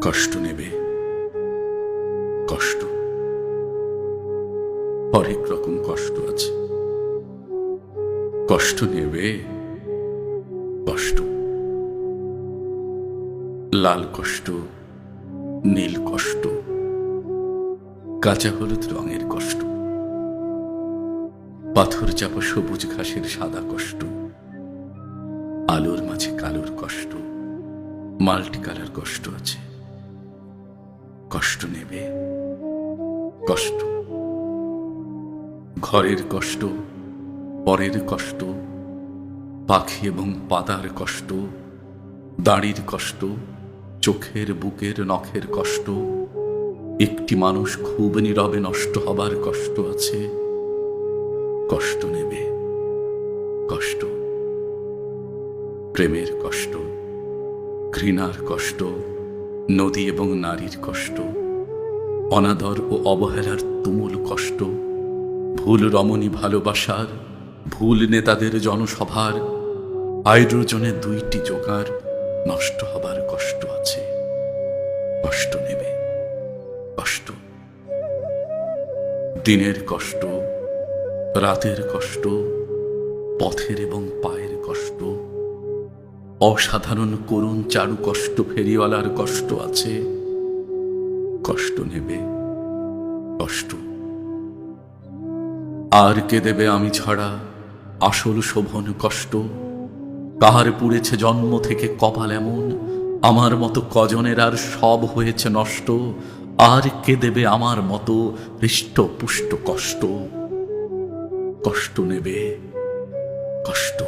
কষ্ট নেবে, কষ্ট। হরেক রকম কষ্ট আছে। কষ্ট নেবে, কষ্ট। লাল কষ্ট, নীল কষ্ট, কাঁচা হলুদ রঙের কষ্ট, পাথর চাপা সবুজ ঘাসের সাদা কষ্ট, আলোর মাঝে কালোর কষ্ট, মাল্টি কালার কষ্ট আছে। কষ্ট নেবে, কষ্ট। ঘরের কষ্ট, পরের কষ্ট, পাখি এবং পাতার কষ্ট, দাড়ির কষ্ট, চোখের বুকের নখের কষ্ট, একটি মানুষ খুব নীরবে নষ্ট হবার কষ্ট আছে। কষ্ট নেবে, কষ্ট। প্রেমের কষ্ট, ঘৃণার কষ্ট, নদী এবং নারীর কষ্ট, অনাদর ও অবহেলার তুমুল কষ্ট, ভুল রমণী ভালোবাসার, ভুল নেতাদের জনসভার, হাইড্রোজনে 2টি জোগাড় নষ্ট হবার কষ্ট আছে। কষ্ট নেবে, কষ্ট। দিনের কষ্ট, রাতের কষ্ট, পথের এবং পায়ের কষ্ট, অসাধারণ করুণ চারু কষ্ট ফেরিওয়ালার কষ্ট আছে। কষ্ট নেবে, কষ্ট। আর কে দেবে আমি ছাড়া আসল শোভন কষ্ট? কাহার পুড়েছে জন্ম থেকে কপাল এমন, আমার মতো কজনের আর সব হয়েছে নষ্ট? আর কে দেবে আমার মতো হৃষ্টপুষ্ট কষ্ট? কষ্ট নেবে, কষ্ট।